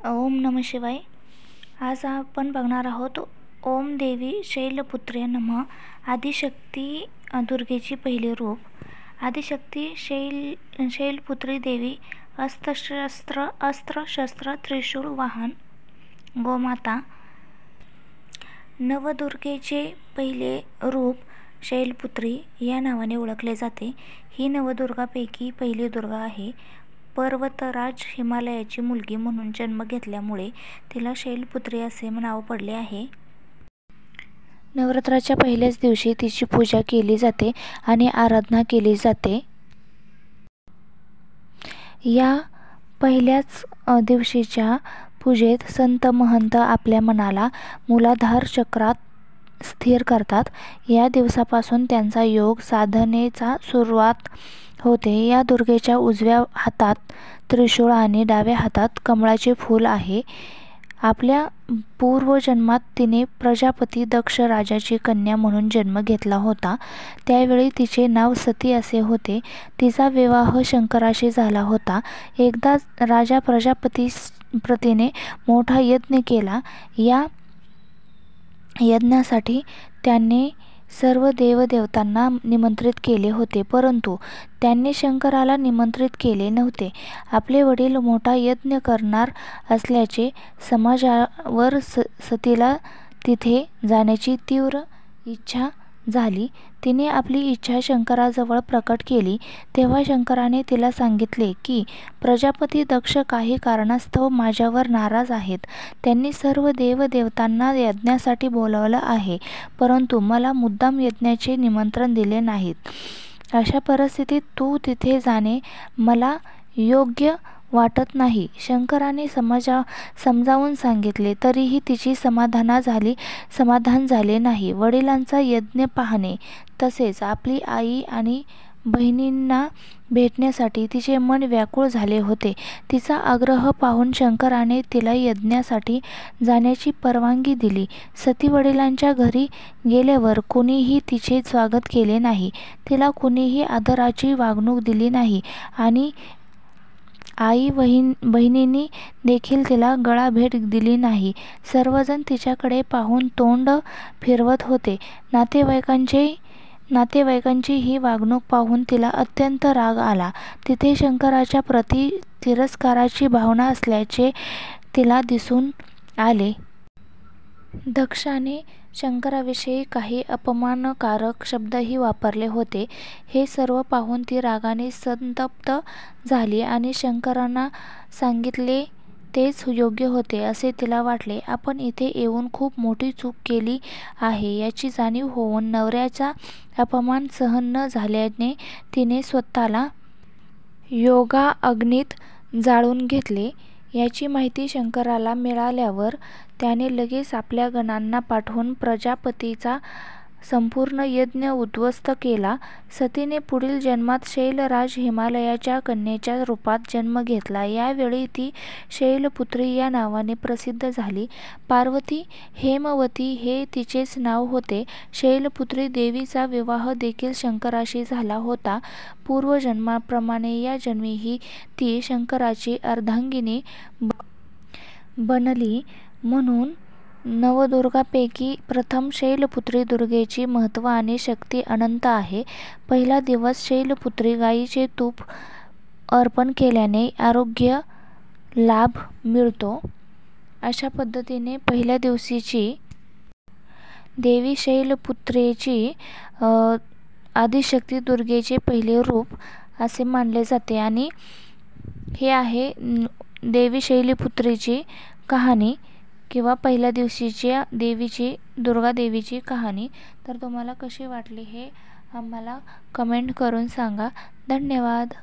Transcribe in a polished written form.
ओम नमः शिवाय। आज आपण बघणार आहोत ओम देवी शैलपुत्रे नमः। आदिशक्ती दुर्गेची पहिले रूप। आदिशक्ती शैलपुत्री देवी अस्त्र शस्त्र त्रिशूळ वाहन गोमाता। नवदुर्गेचे पहिले रूप शैलपुत्री या नावाने ओळखले जाते। ही नवदुर्गांपैकी पहिली दुर्गा आहे। पर्वतराज हिमालयाची मुलगी म्हणून जन्म घेतल्यामुळे तिला शैलपुत्री असे नाव पडले आहे। नवरात्राच्या पहिल्याच दिवशी तिची पूजा केली जाते आणि आराधना केली जाते। या पहिल्याच दिवशीच्या पूजेत संत महंत आपल्या मनाला मूलाधार चक्रात स्थिर करतात। या दिवसापासून त्यांचा योग साधनेचा सुरुवात होते। या दुर्गेच्या उजव्या हातात त्रिशूळ आणि डाव्या हातात कमळाचे फूल आहे। आपल्या पूर्वजन्मात तिने प्रजापती दक्ष राजाची कन्या म्हणून जन्म घेतला होता। त्यावेळी तिचे नाव सती असे होते। तिचा विवाह शंकराशी झाला होता। एकदा राजा प्रजापतीने मोठा यज्ञ केला। या यज्ञासाठी त्याने सर्व देवदेवतांना निमंत्रित केले होते, परंतु त्यांनी शंकराला निमंत्रित केले नव्हते। आपले वडील मोठा यज्ञ करणार असल्याचे समजल्यावर सतीला तिथे जाण्याची तीव्र इच्छा झाली। तिने आपली इच्छा शंकराजवळ प्रकट केली। तेव्हा शंकराने तिला सांगितले की प्रजापती दक्ष काही कारणास्तव माझ्यावर नाराज आहेत। त्यांनी सर्व देवदेवतांना यज्ञासाठी बोलावलं आहे, परंतु मला मुद्दाम यज्ञाचे निमंत्रण दिले नाहीत। अशा परिस्थितीत तू तिथे जाणे मला योग्य वाटत नाही। शंकराने समजावून सांगितले तरीही तिची समाधान झाले नाही। वडिलांचा यज्ञ पाहणे तसेच आपली आई आणि बहिणींना भेटण्यासाठी तिचे मन व्याकुळ झाले होते। तिचा आग्रह पाहून शंकराने तिला यज्ञासाठी जाण्याची परवानगी दिली। सती वडिलांच्या घरी गेल्यावर कुणीही तिचे स्वागत केले नाही। तिला कुणीही आदराची वागणूक दिली नाही आणि आई बहिणींनी देखील तिला गळाभेट दिली नाही। सर्वजण तिच्याकडे पाहून तोंड फिरवत होते। नातेवाईकांची ही वागणूक पाहून तिला अत्यंत राग आला। तिथे शंकराच्या प्रती तिरस्काराची भावना असल्याचे तिला दिसून आले। दक्षाने शंकराविषयी काही अपमानकारक शब्दही वापरले होते। हे सर्व पाहून ती रागाने संतप्त झाली आणि शंकरांना सांगितले तेच योग्य होते असे तिला वाटले। आपण इथे येऊन खूप मोठी चूक केली आहे याची जाणीव होऊन नवऱ्याचा अपमान सहन न झाल्याने तिने स्वतःला योगाग्नीत जाळून घेतले। याची माहिती शंकराला मिळाल्यावर त्याने लगेच आपल्या गणांना पाठवून प्रजापतीचा संपूर्ण यज्ञ उद्ध्वस्त केला। सतीने पुढील जन्मात शैलराज हिमालयाच्या कन्येच्या रूपात जन्म घेतला। यावेळी ती शैलपुत्री या नावाने प्रसिद्ध झाली। पार्वती हेमवती हे तिचेच नाव होते। शैलपुत्री देवीचा विवाह देखील शंकराशी झाला होता। पूर्वजन्माप्रमाणे या जन्मीही ती शंकराची अर्धांगिनी बनली। म्हणून नवदुर्गांपैकी प्रथम शैलपुत्री दुर्गेची महत्त्व आणि शक्ती अनंत आहे। पहिला दिवस शैलपुत्री गायीचे तूप अर्पण केल्याने आरोग्य लाभ मिळतो। अशा पद्धतीने पहिल्या दिवशीची देवी शैलपुत्रीची आदिशक्ती दुर्गेचे पहिले रूप असे मानले जाते आणि हे आहे देवी शैलपुत्रीची कहाणी किंवा पहिल्या दिवशीच्या दुर्गा देवीची कहाणी। तर तुम्हाला कशी वाटली हे आम्हाला कमेंट करून सांगा। धन्यवाद।